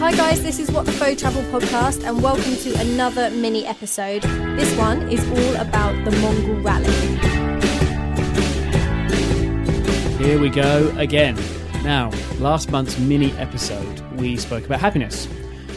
Hi guys, this is What the Faux Travel podcast and welcome to another mini episode. This one is all about the Mongol Rally. Here we go again. Now, last month's mini episode, we spoke about happiness.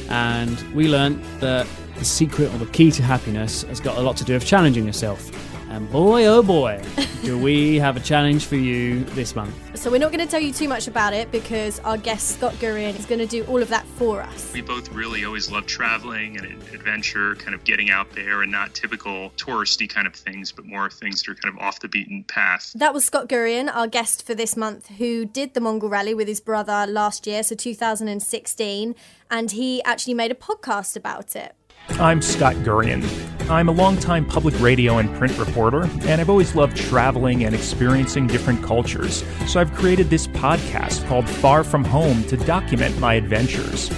And we learned that the secret or the key to happiness has got a lot to do with challenging yourself. And boy, oh boy, do we have a challenge for you this month. So we're not going to tell you too much about it because our guest, Scott Gurian, is going to do all of that for us. We both really always love traveling and adventure, kind of getting out there and not typical touristy kind of things, but more things that are kind of off the beaten path. That was Scott Gurian, our guest for this month, who did the Mongol Rally with his brother last year, so 2016, and he actually made a podcast about it. I'm Scott Gurian. I'm a longtime public radio and print reporter, and I've always loved traveling and experiencing different cultures. So I've created this podcast called Far From Home to document my adventures.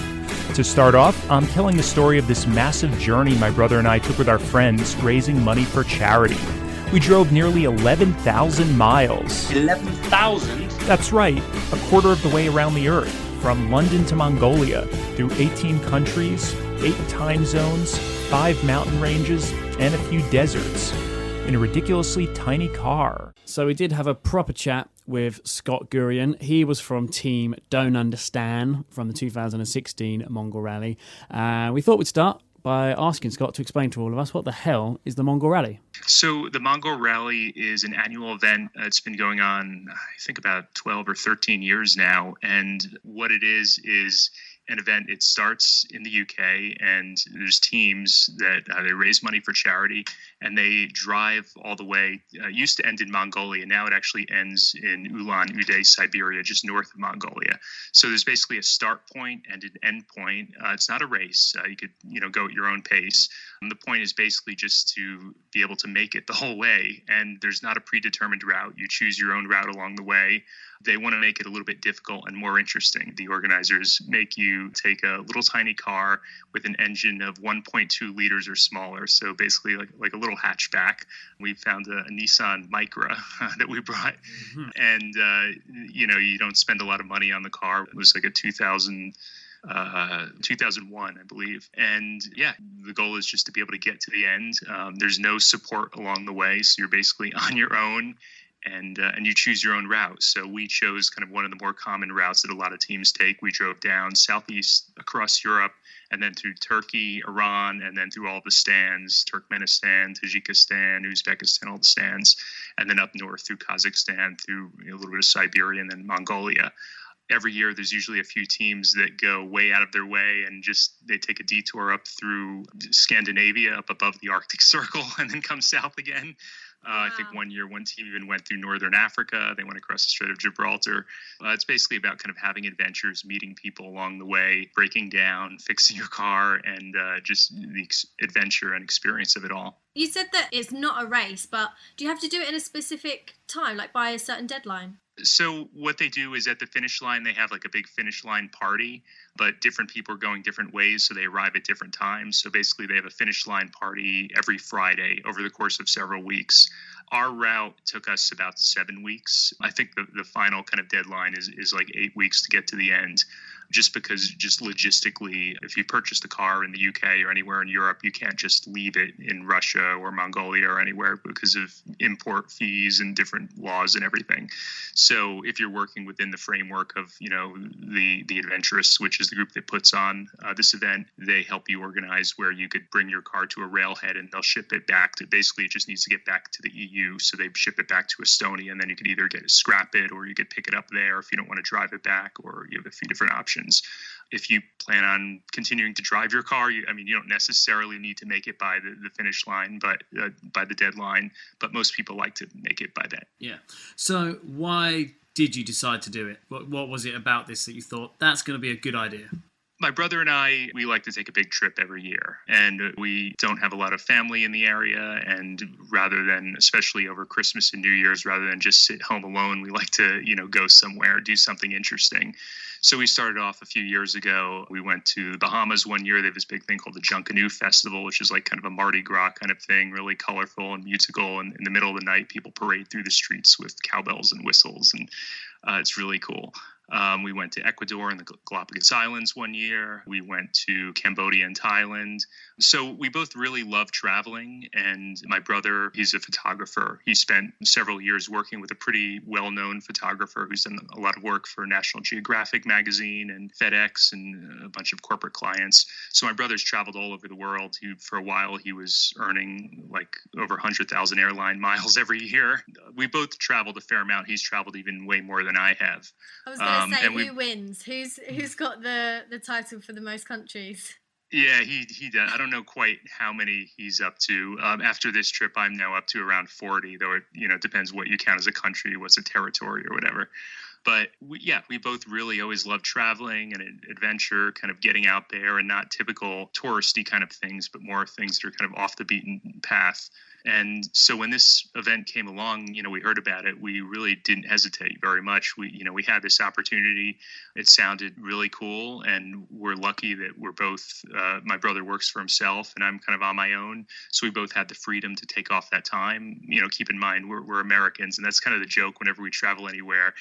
To start off, I'm telling the story of this massive journey my brother and I took with our friends, raising money for charity. We drove nearly 11,000 miles. 11,000? That's right, a quarter of the way around the Earth, from London to Mongolia, through 18 countries, 8 time zones, 5 mountain ranges, and a few deserts, in a ridiculously tiny car. So we did have a proper chat with Scott Gurian. He was from Team Don't Understand from the 2016 Mongol Rally. We thought we'd start by asking Scott to explain to all of us what the hell is the Mongol Rally. So the Mongol Rally is an annual event. It's been going on, I think, about 12 or 13 years now. And what it is an event. It starts in the UK, and there's teams that they raise money for charity, and they drive all the way. It used to end in Mongolia. Now it actually ends in Ulan-Ude, Siberia, just north of Mongolia. So there's basically a start point and an end point. It's not a race. You could, go at your own pace. The point is basically just to be able to make it the whole way. And there's not a predetermined route. You choose your own route along the way. They want to make it a little bit difficult and more interesting. The organizers make you take a little tiny car with an engine of 1.2 liters or smaller. So basically like a little hatchback. We found a Nissan Micra that we brought. Mm-hmm. And, you don't spend a lot of money on the car. It was like a 2001, I believe. And yeah, the goal is just to be able to get to the end. There's no support along the way. So you're basically on your own. And you choose your own route. So we chose kind of one of the more common routes that a lot of teams take. We drove down southeast across Europe and then through Turkey, Iran, and then through all the stands, Turkmenistan, Tajikistan, Uzbekistan, all the stands, and then up north through Kazakhstan, through a little bit of Siberia, and then Mongolia. Every year, there's usually a few teams that go way out of their way and they take a detour up through Scandinavia, up above the Arctic Circle, and then come south again. Wow. I think one year, one team even went through Northern Africa. They went across the Strait of Gibraltar. It's basically about kind of having adventures, meeting people along the way, breaking down, fixing your car, and just the adventure and experience of it all. You said that it's not a race, but do you have to do it in a specific time, like by a certain deadline? So what they do is at the finish line, they have like a big finish line party, but different people are going different ways, so they arrive at different times. So basically they have a finish line party every Friday over the course of several weeks. Our route took us about 7 weeks. I think the final kind of deadline is like 8 weeks to get to the end. Just because just logistically, if you purchase the car in the UK or anywhere in Europe, you can't just leave it in Russia or Mongolia or anywhere because of import fees and different laws and everything. So if you're working within the framework of, the Adventurists, which is the group that puts on this event, they help you organize where you could bring your car to a railhead and they'll ship it back to, basically it just needs to get back to the EU. So they ship it back to Estonia, and then you could either scrap it or you could pick it up there if you don't want to drive it back, or you have a few different options. If you plan on continuing to drive your car, you don't necessarily need to make it by the finish line, but by the deadline. But most people like to make it by that. Yeah. So why did you decide to do it? What was it about this that you thought that's going to be a good idea? My brother and I, we like to take a big trip every year, and we don't have a lot of family in the area. And rather than, especially over Christmas and New Year's, rather than just sit home alone, we like to, go somewhere, do something interesting. So we started off a few years ago. We went to the Bahamas one year. They have this big thing called the Junkanoo Festival, which is like kind of a Mardi Gras kind of thing, really colorful and musical. And in the middle of the night, people parade through the streets with cowbells and whistles, and it's really cool. We went to Ecuador and the Galapagos Islands one year. We went to Cambodia and Thailand. So we both really love traveling. And my brother, he's a photographer. He spent several years working with a pretty well-known photographer who's done a lot of work for National Geographic magazine and FedEx and a bunch of corporate clients. So my brother's traveled all over the world. For a while, he was earning like over 100,000 airline miles every year. We both traveled a fair amount. He's traveled even way more than I have. I was going to say, who wins? Who's got the title for the most countries? Yeah, he does. I don't know quite how many he's up to. After this trip, I'm now up to around 40, though it depends what you count as a country, what's a territory or whatever. But we both really always love traveling and adventure, kind of getting out there, and not typical touristy kind of things, but more things that are kind of off the beaten path. And so when this event came along, we heard about it. We really didn't hesitate very much. We had this opportunity. It sounded really cool, and we're lucky that we're both. My brother works for himself, and I'm kind of on my own. So we both had the freedom to take off that time. Keep in mind we're Americans, and that's kind of the joke whenever we travel anywhere.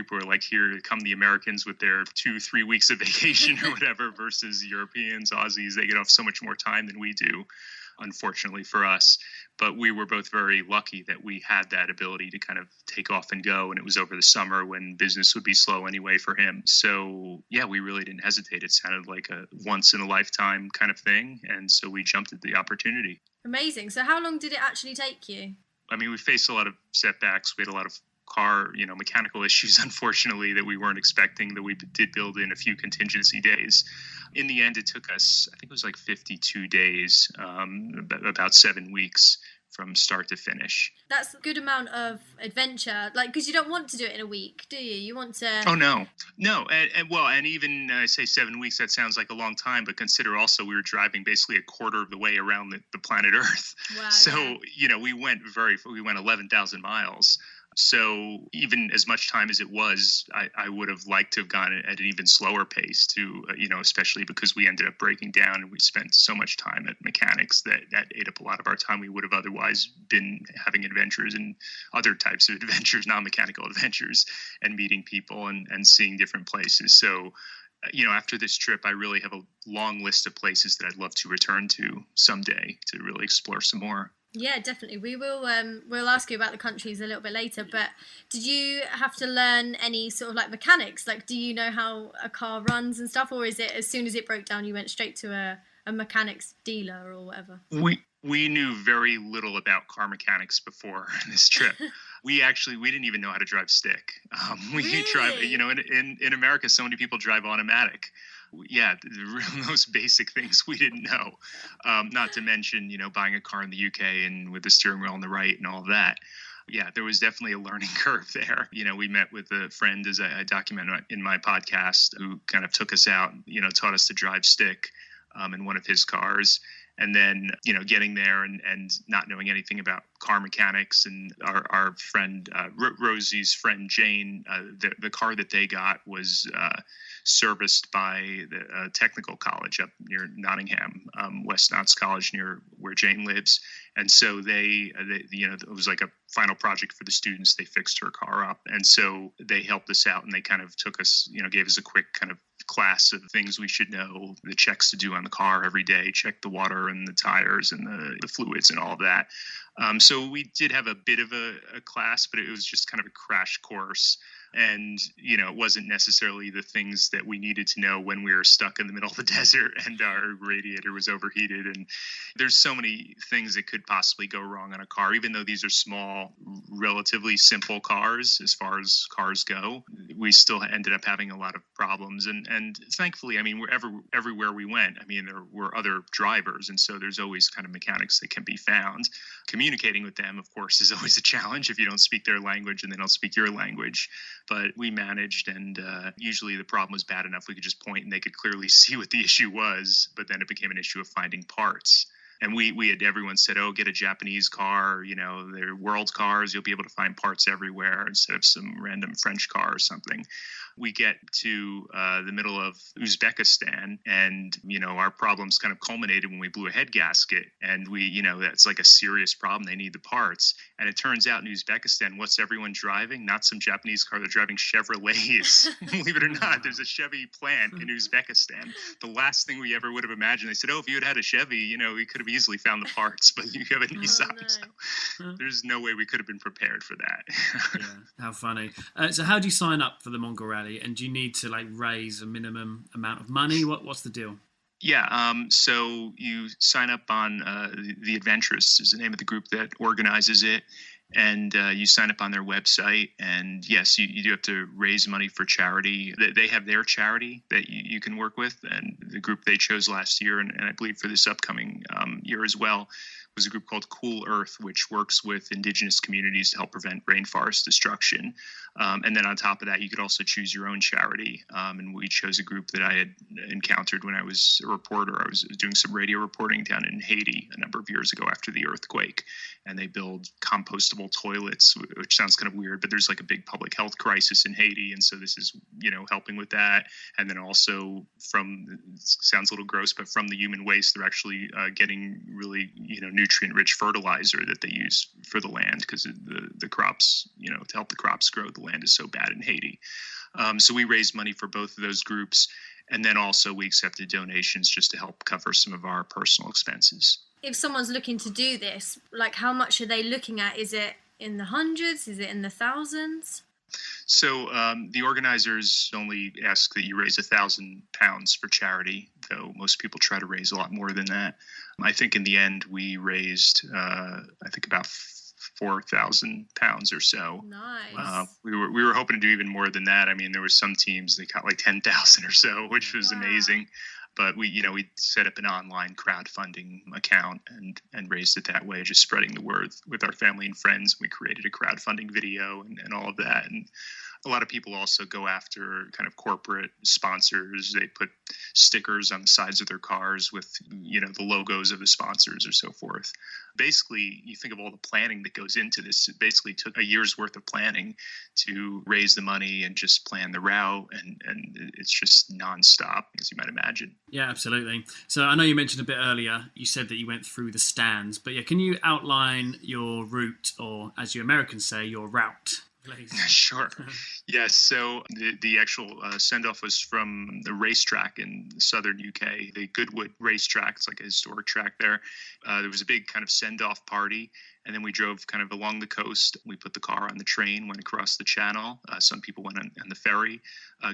People are like, here come the Americans with their 2-3 weeks of vacation or whatever, versus Europeans, Aussies. They get off so much more time than we do, unfortunately for us. But we were both very lucky that we had that ability to kind of take off and go. And it was over the summer when business would be slow anyway for him. So, we really didn't hesitate. It sounded like a once in a lifetime kind of thing. And so we jumped at the opportunity. Amazing. So how long did it actually take you? I mean, we faced a lot of setbacks. We had a lot of car, mechanical issues, unfortunately, that we weren't expecting, that we did build in a few contingency days. In the end, it took us, I think it was like 52 days, about 7 weeks from start to finish. That's a good amount of adventure, because you don't want to do it in a week, do you? You want to... Oh, no. And even I say 7 weeks, that sounds like a long time, but consider also we were driving basically a quarter of the way around the planet Earth. Wow, so, we went 11,000 miles. So even as much time as it was, I would have liked to have gone at an even slower pace to, especially because we ended up breaking down and we spent so much time at mechanics that ate up a lot of our time. We would have otherwise been having adventures and other types of adventures, non-mechanical adventures, and meeting people and seeing different places. So, after this trip, I really have a long list of places that I'd love to return to someday to really explore some more. Yeah, definitely. We will. We'll ask you about the countries a little bit later. But did you have to learn any sort of mechanics? Do you know how a car runs and stuff, or is it as soon as it broke down, you went straight to a mechanics dealer or whatever? We knew very little about car mechanics before this trip. We didn't even know how to drive stick. Really? Drive. In America, so many people drive automatic. Yeah, the most basic things we didn't know. Not to mention, buying a car in the UK and with the steering wheel on the right and all of that. Yeah, there was definitely a learning curve there. We met with a friend, as I document in my podcast, who kind of took us out, taught us to drive stick in one of his cars. And then, getting there and not knowing anything about car mechanics, and our friend, Rosie's friend, Jane, the car that they got was serviced by the technical college up near Nottingham, West Notts College, near where Jane lives. And so they it was like a final project for the students. They fixed her car up. And so they helped us out, and they kind of took us, gave us a quick kind of class of things we should know, the checks to do on the car every day, check the water and the tires and the fluids and all of that. So we did have a bit of a class, but it was just kind of a crash course. And, it wasn't necessarily the things that we needed to know when we were stuck in the middle of the desert and our radiator was overheated. And there's so many things that could possibly go wrong on a car, even though these are small, relatively simple cars as far as cars go. We still ended up having a lot of problems. And thankfully, everywhere we went, there were other drivers. And so there's always kind of mechanics that can be found. Communicating with them, of course, is always a challenge if you don't speak their language and they don't speak your language. But we managed, and usually the problem was bad enough we could just point and they could clearly see what the issue was, but then it became an issue of finding parts. And we had everyone said, oh, get a Japanese car, they're world cars, you'll be able to find parts everywhere instead of some random French car or something. we get to the middle of Uzbekistan, and our problems kind of culminated when we blew a head gasket, and that's like a serious problem. They need the parts, and it turns out in Uzbekistan, what's everyone driving? Not some Japanese car. They're driving Chevrolets. Believe it or not, there's a Chevy plant in Uzbekistan. The last thing we ever would have imagined. They said, "Oh, if you had a Chevy, we could have easily found the parts, but you have a Nissan." No. So there's no way we could have been prepared for that. Yeah, how funny. So how do you sign up for the Mongol Rally, and do you need to raise a minimum amount of money? What's the deal? Yeah, so you sign up on The Adventurists is the name of the group that organizes it, and you sign up on their website. And yes, you do have to raise money for charity. They have their charity that you can work with, and the group they chose last year, and I believe for this upcoming year as well, was a group called Cool Earth, which works with indigenous communities to help prevent rainforest destruction. And then on top of that, you could also choose your own charity. And we chose a group that I had encountered when I was a reporter. I was doing some radio reporting down in Haiti a number of years ago after the earthquake. And they build compostable toilets, which sounds kind of weird, but there's like a big public health crisis in Haiti. And so this is, helping with that. And then also sounds a little gross, but from the human waste, they're actually getting really, nutrient-rich fertilizer that they use for the land, because the crops, to help the crops grow. The land is so bad in Haiti. So we raised money for both of those groups. And then also we accepted donations just to help cover some of our personal expenses. If someone's looking to do this, how much are they looking at? Is it in the hundreds? Is it in the thousands? So the organizers only ask that you raise £1,000 for charity, though most people try to raise a lot more than that. I think in the end we raised, about £4,000 or so. Nice. We were hoping to do even more than that. I mean, there were some teams that got 10,000 or so, which was amazing. But we set up an online crowdfunding account and raised it that way, just spreading the word with our family and friends. We created a crowdfunding video and all of that. And a lot of people also go after kind of corporate sponsors. They put stickers on the sides of their cars with, the logos of the sponsors or so forth. Basically, you think of all the planning that goes into this. It basically took a year's worth of planning to raise the money and just plan the route. And it's just nonstop, as you might imagine. Yeah, absolutely. So I know you mentioned a bit earlier, you said that you went through the stands, but can you outline your route, or as you Americans say, your route? Please. Sure. Yes. So the actual send-off was from the racetrack in southern UK, the Goodwood racetrack. It's like a historic track there. There was a big kind of send-off party, and then we drove kind of along the coast. We put the car on the train, went across the channel. Some people went on the ferry,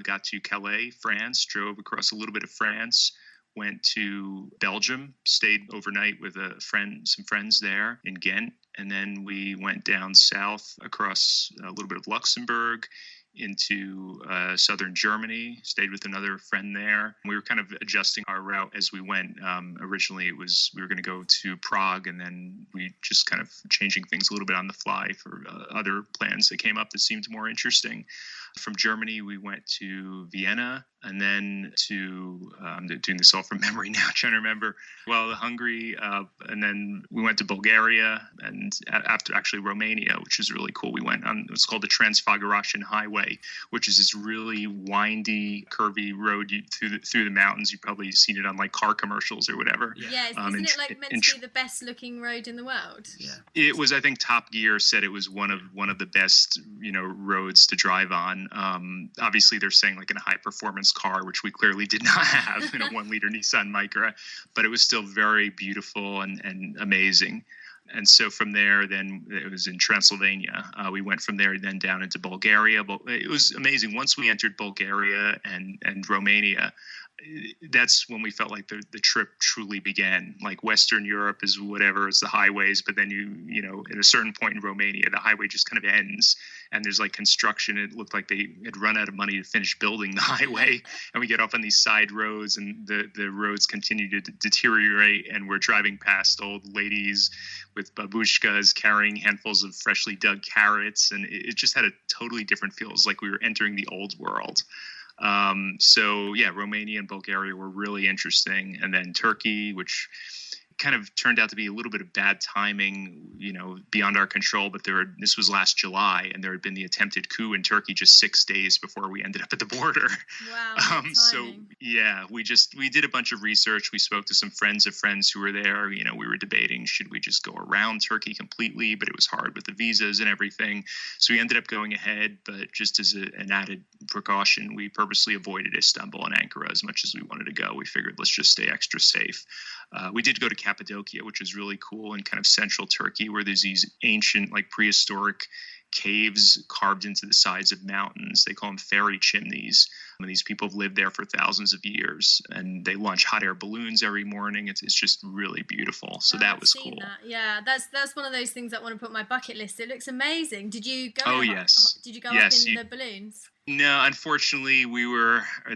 got to Calais, France, drove across a little bit of France, went to Belgium, stayed overnight with some friends there in Ghent. And then we went down south across a little bit of Luxembourg into southern Germany, stayed with another friend there. We were kind of adjusting our route as we went. Originally, we were going to go to Prague, and then we just kind of changing things a little bit on the fly for other plans that came up that seemed more interesting. From Germany, we went to Vienna, and then I'm doing this all from memory now, trying to remember. Hungary, and then we went to Bulgaria, and after actually Romania, which is really cool. We went on, it's called the Transfăgăraș Highway, which is this really windy, curvy road through the mountains. You've probably seen it on car commercials or whatever. Yeah, isn't it meant to be the best looking road in the world? Yeah, it was. I think Top Gear said it was one of the best roads to drive on. Obviously, they're saying in a high performance car, which we clearly did not have, 1-liter Nissan Micra, but it was still very beautiful and amazing. And so from there, then it was in Transylvania. We went from there then down into Bulgaria. But it was amazing. Once we entered Bulgaria and Romania, that's when we felt like the trip truly began. Western Europe is whatever, it's the highways, but then at a certain point in Romania, the highway just kind of ends, and there's construction. It looked like they had run out of money to finish building the highway, and we get off on these side roads, and the roads continue to deteriorate, and we're driving past old ladies with babushkas carrying handfuls of freshly dug carrots, and it just had a totally different feel. It was like we were entering the old world. Romania and Bulgaria were really interesting. And then Turkey, which kind of turned out to be a little bit of bad timing, beyond our control. But this was last July, and there had been the attempted coup in Turkey just 6 days before we ended up at the border. Wow. So yeah, we did a bunch of research. We spoke to some friends of friends who were there. We were debating, should we just go around Turkey completely? But it was hard with the visas and everything. So we ended up going ahead, but just as an added precaution, we purposely avoided Istanbul and Ankara as much as we wanted to go. We figured, let's just stay extra safe. We did go to Cappadocia, which is really cool, in kind of central Turkey, where there's these ancient, like prehistoric caves carved into the sides of mountains. They call them fairy chimneys. And these people have lived there for thousands of years, and they launch hot air balloons every morning. It's just really beautiful. So that was cool. That. Yeah, that's one of those things that I want to put on my bucket list. It looks amazing. Did you go? Oh, yes. Did you go up in the balloons? No, unfortunately,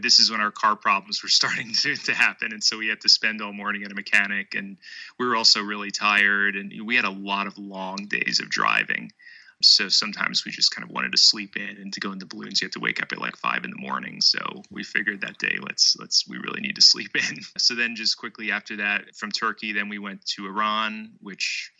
this is when our car problems were starting to happen. And so we had to spend all morning at a mechanic, and we were also really tired, and we had a lot of long days of driving. So sometimes we just kind of wanted to sleep in, and to go in the balloons, you have to wake up at like 5 a.m. So we figured that day, we really need to sleep in. So then just quickly after that, from Turkey, then we went to Iran, which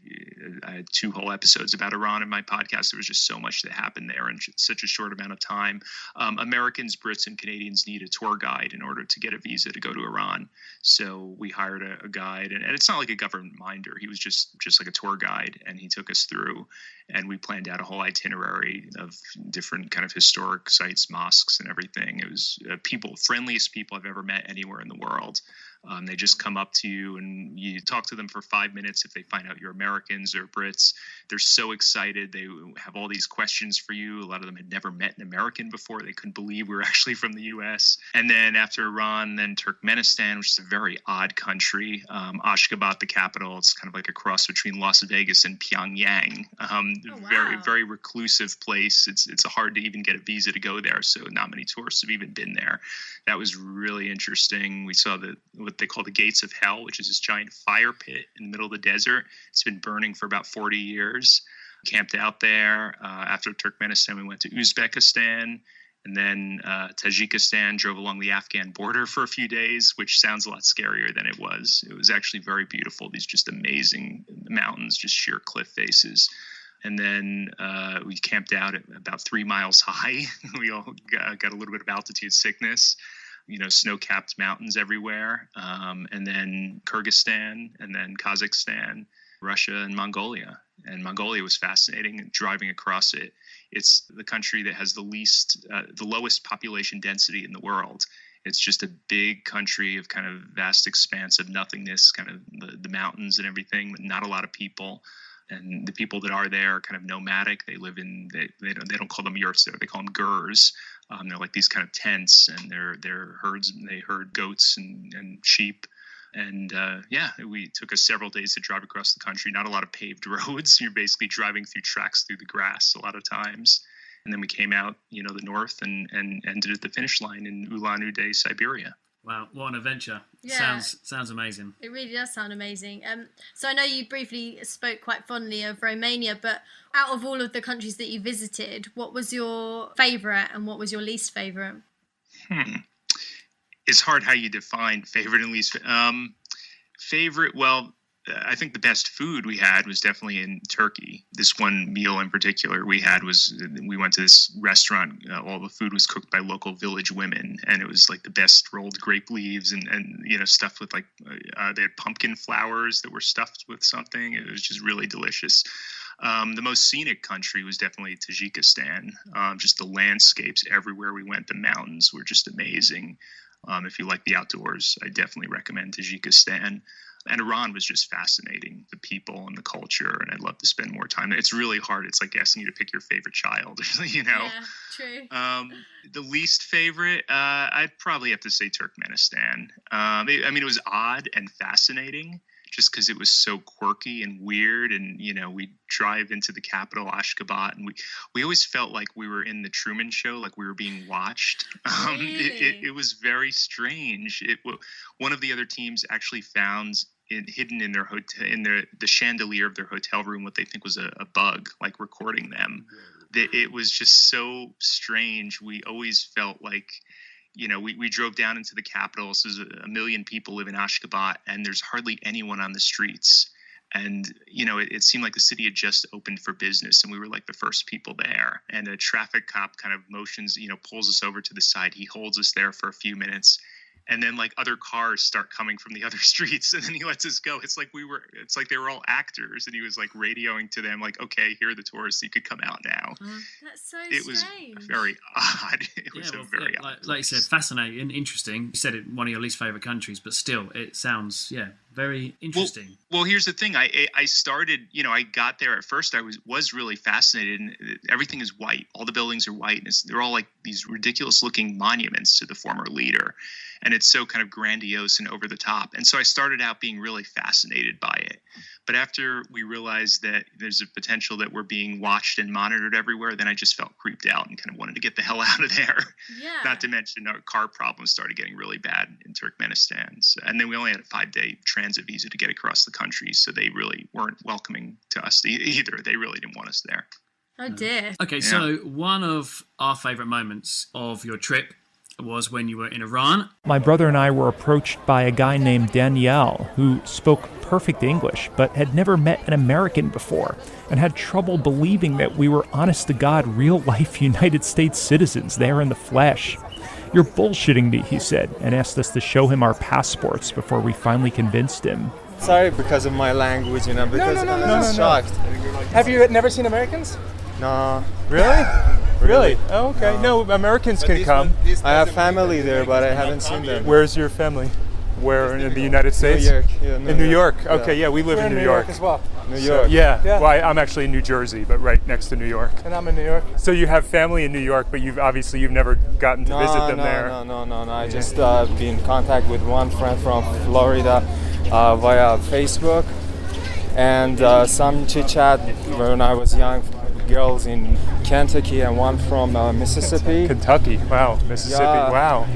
I had 2 whole episodes about Iran in my podcast. There was just so much that happened there in such a short amount of time. Americans, Brits, and Canadians need a tour guide in order to get a visa to go to Iran. So we hired a guide, and it's not like a government minder. He was just like a tour guide, and he took us through, and we planned out a whole itinerary of different kind of historic sites, mosques, and everything. It was friendliest people I've ever met anywhere in the world. They just come up to you, and you talk to them for 5 minutes. If they find out you're Americans or Brits, they're so excited. They have all these questions for you. A lot of them had never met an American before. They couldn't believe we were actually from the U.S. And then after Iran, then Turkmenistan, which is a very odd country. Ashgabat, the capital. It's kind of like a cross between Las Vegas and Pyongyang. Very, very reclusive place. It's hard to even get a visa to go there, so not many tourists have even been there. That was really interesting. We saw what they call the Gates of Hell, which is this giant fire pit in the middle of the desert. It's been burning for about 40 years. Camped out there. After Turkmenistan, we went to Uzbekistan, and then Tajikistan, drove along the Afghan border for a few days, which sounds a lot scarier than it was. It was actually very beautiful. These just amazing mountains, just sheer cliff faces. And then we camped out at about 3 miles high. We all got a little bit of altitude sickness. Snow-capped mountains everywhere, and then Kyrgyzstan, and then Kazakhstan, Russia, and Mongolia. And Mongolia was fascinating. Driving across it, it's the country that has the lowest population density in the world. It's just a big country of kind of vast expanse of nothingness, kind of the mountains and everything, but not a lot of people. And the people that are there are kind of nomadic. They live they don't call them yurts there. They call them gurs. They're like these kind of tents, and they're herds. They herd goats and sheep. And we took us several days to drive across the country. Not a lot of paved roads. You're basically driving through tracks through the grass a lot of times. And then we came out, the north, and ended at the finish line in Ulan-Ude, Siberia. Wow, what an adventure. Yeah. Sounds amazing. It really does sound amazing. So I know you briefly spoke quite fondly of Romania, but out of all of the countries that you visited, what was your favourite and what was your least favourite? It's hard how you define favourite and least. Favorite, well, I think the best food we had was definitely in Turkey. This one meal in particular we went to this restaurant. All the food was cooked by local village women, and it was like the best rolled grape leaves and stuffed with they had pumpkin flowers that were stuffed with something. It was just really delicious. The most scenic country was definitely Tajikistan. Just the landscapes everywhere we went, the mountains were just amazing. If you like the outdoors, I definitely recommend Tajikistan. And Iran was just fascinating, the people and the culture, and I'd love to spend more time. It's really hard. It's like asking you to pick your favorite child, Yeah, true. The least favorite, I'd probably have to say Turkmenistan. It was odd and fascinating just because it was so quirky and weird. And, we drive into the capital, Ashgabat, and we always felt like we were in the Truman Show, like we were being watched. Really? It was very strange. One of the other teams actually found hidden in their hotel, in the chandelier of their hotel room, what they think was a bug, like recording them. It was just so strange. We always felt like, we drove down into the capital. So there's a million people live in Ashgabat, and there's hardly anyone on the streets. And, it seemed like the city had just opened for business, and we were like the first people there. And a traffic cop kind of motions, pulls us over to the side. He holds us there for a few minutes. And then like other cars start coming from the other streets, and then he lets us go. It's like they were all actors, and he was like radioing to them like, okay, here are the tourists. You could come out now. That's so it strange. Was very odd. It was very odd. Like you said, fascinating, interesting. You said it one of your least favorite countries, but still, it sounds very interesting. Well, here's the thing. I started, I got there at first. I was really fascinated, and everything is white. All the buildings are white, and they're all like these ridiculous looking monuments to the former leader. And it's so kind of grandiose and over the top. And so I started out being really fascinated by it. But after we realized that there's a potential that we're being watched and monitored everywhere, then I just felt creeped out and kind of wanted to get the hell out of there. Yeah. Not to mention our car problems started getting really bad in Turkmenistan. And then we only had a 5-day transit visa to get across the country. So they really weren't welcoming to us either. They really didn't want us there. Oh, dear. Okay, so one of our favorite moments of your trip was when you were in Iran. My brother and I were approached by a guy named Danielle who spoke perfect English but had never met an American before and had trouble believing that we were honest-to-God, real-life United States citizens there in the flesh. "You're bullshitting me," he said, and asked us to show him our passports before we finally convinced him. Sorry because of my language, because I was shocked. Have you never seen Americans? No. Really? Really? Oh, okay. No, Americans can come. I have family there, but I haven't seen them. Where's your family? Where in the United States? New York. Yeah, In New York. Okay, yeah, we live We're in New York as well. New York. Yeah. Yeah. Well, I'm actually in New Jersey, but right next to New York. And I'm in New York. So you have family in New York, but you've never gotten to visit them there. No. I just been in contact with one friend from Florida via Facebook, and some chit chat when I was young. Girls in Kentucky and one from Mississippi. Kentucky, wow. Mississippi, wow.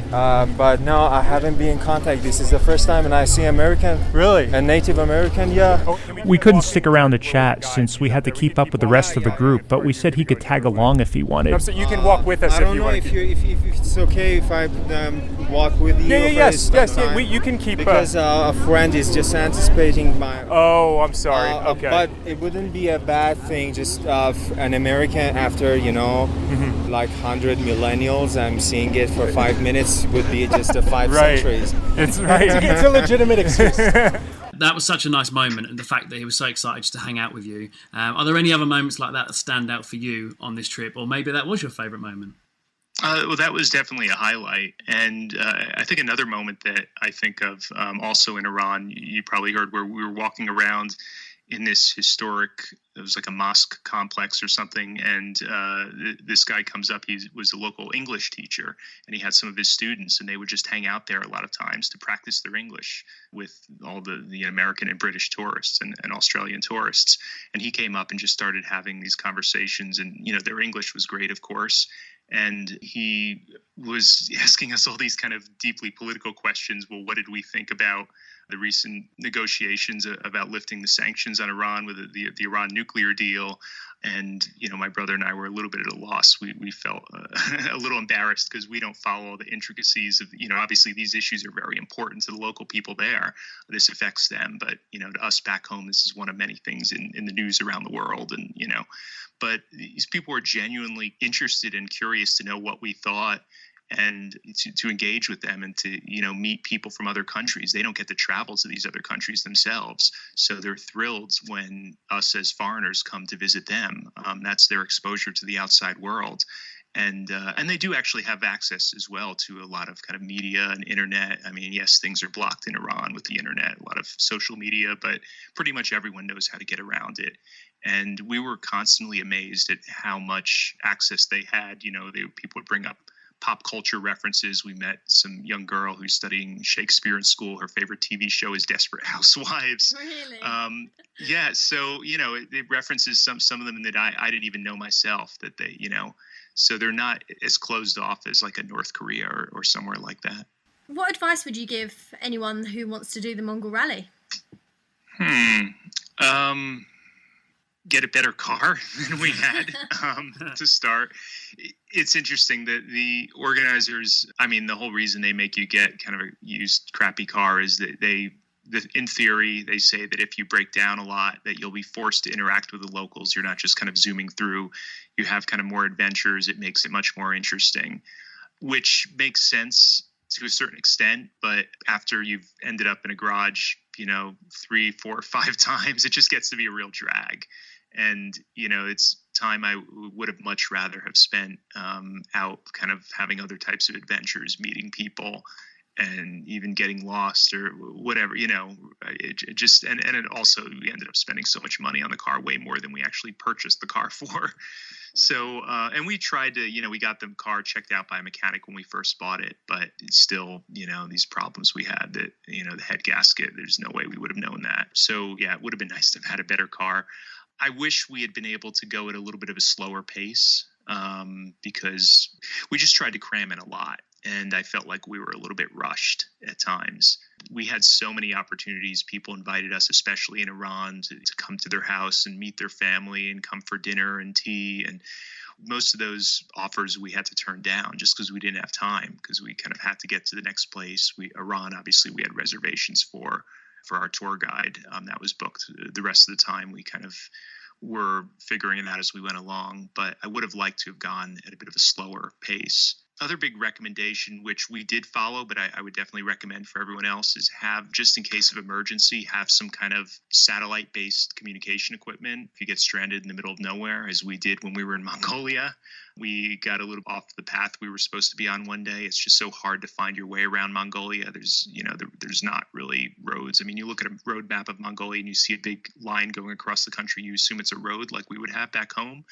But no, I haven't been in contact. This is the first time, and I see American. Really? A Native American, yeah. We couldn't stick around to chat since we had to keep up with the rest of the group, but we said he could tag along if he wanted. So you can walk with us I don't if you know want. if it's okay if I walk with you. Yes. You can keep. Because a friend is just anticipating my. Oh, I'm sorry. Okay. But it wouldn't be a bad thing. Just an American after like 100 millennials. I'm seeing it for 5 minutes would be just a 5 centuries. It's right. It's a legitimate excuse. That was such a nice moment, and the fact that he was so excited just to hang out with you. Are there any other moments like that stand out for you on this trip, or maybe that was your favourite moment? Well, that was definitely a highlight. And I think another moment that I think of also in Iran, you probably heard, where we were walking around in this historic, it was like a mosque complex or something, and this guy comes up. He was a local English teacher, and he had some of his students, and they would just hang out there a lot of times to practice their English with all the American and British tourists and Australian tourists. And he came up and just started having these conversations, and their English was great, of course. And he was asking us all these kind of deeply political questions. Well, what did we think about the recent negotiations about lifting the sanctions on Iran with the Iran nuclear deal? And, my brother and I were a little bit at a loss. We felt a little embarrassed because we don't follow all the intricacies of, obviously these issues are very important to the local people there. This affects them. But, to us back home, this is one of many things in the news around the world. And, but these people were genuinely interested and curious to know what we thought, and to engage with them and to, meet people from other countries. They don't get to travel to these other countries themselves. So they're thrilled when us as foreigners come to visit them. That's their exposure to the outside world. And they do actually have access as well to a lot of kind of media and internet. I mean, yes, things are blocked in Iran with the internet, a lot of social media, but pretty much everyone knows how to get around it. And we were constantly amazed at how much access they had. People would bring up pop culture references. We met some young girl who's studying Shakespeare in school. Her favorite TV show is Desperate Housewives. Really? Yeah. So, it references some of them that I didn't even know myself, that they, so they're not as closed off as like a North Korea or somewhere like that. What advice would you give anyone who wants to do the Mongol Rally? get a better car than we had to start. It's interesting that the organizers, I mean, the whole reason they make you get kind of a used crappy car is that in theory, they say that if you break down a lot, that you'll be forced to interact with the locals. You're not just kind of zooming through. You have kind of more adventures. It makes it much more interesting, which makes sense to a certain extent. But after you've ended up in a garage, 3, 4, 5 times, it just gets to be a real drag. And, it's time I would have much rather have spent out kind of having other types of adventures, meeting people, and even getting lost or whatever, it just, and it also, we ended up spending so much money on the car, way more than we actually purchased the car for. So, and we tried to, we got the car checked out by a mechanic when we first bought it, but it's still, these problems we had that, the head gasket, there's no way we would have known that. So yeah, it would have been nice to have had a better car. I wish we had been able to go at a little bit of a slower pace because we just tried to cram in a lot. And I felt like we were a little bit rushed at times. We had so many opportunities. People invited us, especially in Iran, to come to their house and meet their family and come for dinner and tea. And most of those offers we had to turn down just because we didn't have time, because we kind of had to get to the next place. Iran, obviously, we had reservations for our tour guide. That was booked. The rest of the time, we kind of were figuring it out as we went along. But I would have liked to have gone at a bit of a slower pace. Other big recommendation, which we did follow, but I would definitely recommend for everyone else, is have, just in case of emergency, have some kind of satellite-based communication equipment. If you get stranded in the middle of nowhere, as we did when we were in Mongolia, we got a little off the path we were supposed to be on one day. It's just so hard to find your way around Mongolia. There's not really roads. I mean, you look at a road map of Mongolia and you see a big line going across the country. You assume it's a road like we would have back home,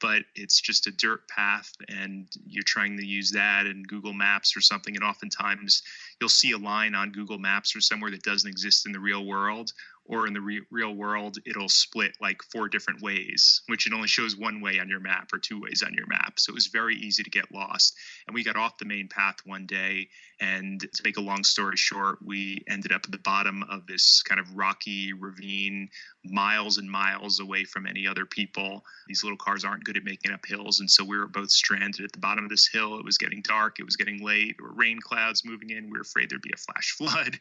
but it's just a dirt path, and you're trying to use that and Google Maps or something. And oftentimes you'll see a line on Google Maps or somewhere that doesn't exist in the real world, or in the real world, it'll split like 4 different ways, which it only shows one way on your map or 2 ways on your map. So it was very easy to get lost. And we got off the main path one day, and to make a long story short, we ended up at the bottom of this kind of rocky ravine, miles and miles away from any other people. These little cars aren't good at making up hills, and so we were both stranded at the bottom of this hill. It was getting dark. It was getting late. There were rain clouds moving in. We were afraid there'd be a flash flood.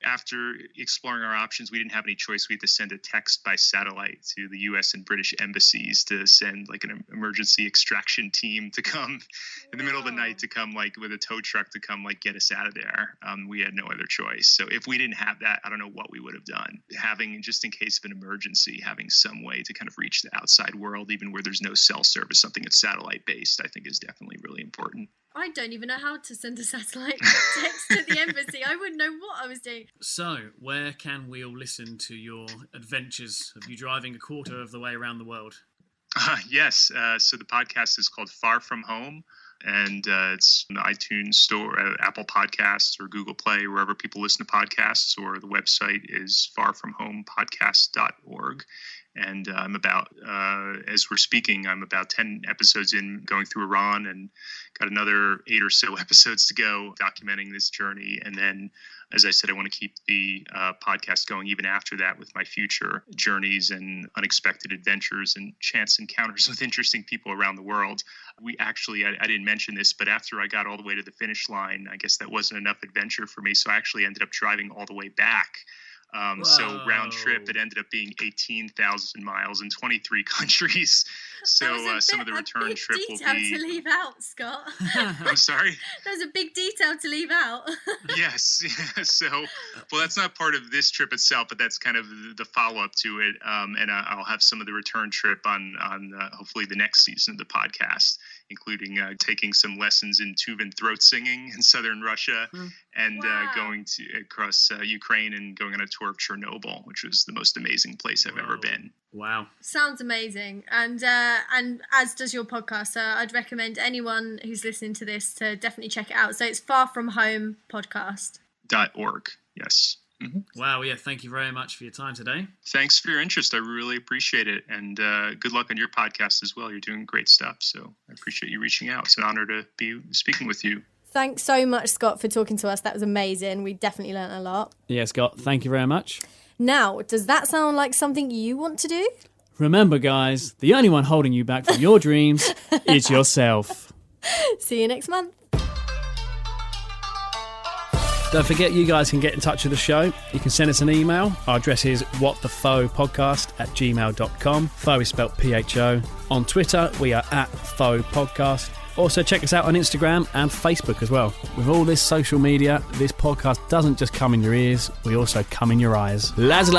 After exploring our options, we didn't have any choice. We had to send a text by satellite to the U.S. and British embassies to send like an emergency extraction team to come in the middle of the night, to come like with a tow truck to come like get us out of there. We had no other choice. So if we didn't have that, I don't know what we would have done. Having, just in case of an emergency, having some way to kind of reach the outside world, even where there's no cell service, something that's satellite based, I think is definitely really important. I don't even know how to send a satellite text to the embassy. I wouldn't know what I was doing. So, where can we all listen to your adventures of you driving a quarter of the way around the world? Yes. So the podcast is called Far From Home, and it's in the iTunes store, Apple Podcasts, or Google Play, wherever people listen to podcasts, or the website is farfromhomepodcast.org. And I'm about, as we're speaking, I'm about 10 episodes in, going through Iran, and got another 8 or so episodes to go documenting this journey. And then, as I said, I want to keep the podcast going even after that with my future journeys and unexpected adventures and chance encounters with interesting people around the world. We actually, I didn't mention this, but after I got all the way to the finish line, I guess that wasn't enough adventure for me. So I actually ended up driving all the way back. So round trip, it ended up being 18,000 miles in 23 countries. So some of the return trip will be... detail to leave out, Scott. I'm sorry? That was a big detail to leave out. Yes. So, well, that's not part of this trip itself, but that's kind of the follow-up to it. And I'll have some of the return trip on hopefully the next season of the podcast, including taking some lessons in Tuvan throat singing in southern Russia, and going to across Ukraine, and going on a tour of Chernobyl, which was the most amazing place I've ever been. Wow. Sounds amazing. And as does your podcast, so I'd recommend anyone who's listening to this to definitely check it out. So it's Far From Home Podcast.org. Yes. Mm-hmm. Wow, yeah, thank you very much for your time today. Thanks for your interest. I really appreciate it. And good luck on your podcast as well. You're doing great stuff. So I appreciate you reaching out. It's an honor to be speaking with you. Thanks so much, Scott, for talking to us. That was amazing. We definitely learned a lot. Yeah, Scott, thank you very much. Now, does that sound like something you want to do? Remember, guys, the only one holding you back from your dreams is yourself. See you next month. Don't forget, you guys can get in touch with the show. You can send us an email. Our address is whatthefopodcast@gmail.com. Faux is spelled PHO. On Twitter, we are @FauxPodcast. Also, check us out on Instagram and Facebook as well. With all this social media, this podcast doesn't just come in your ears, we also come in your eyes. Lads.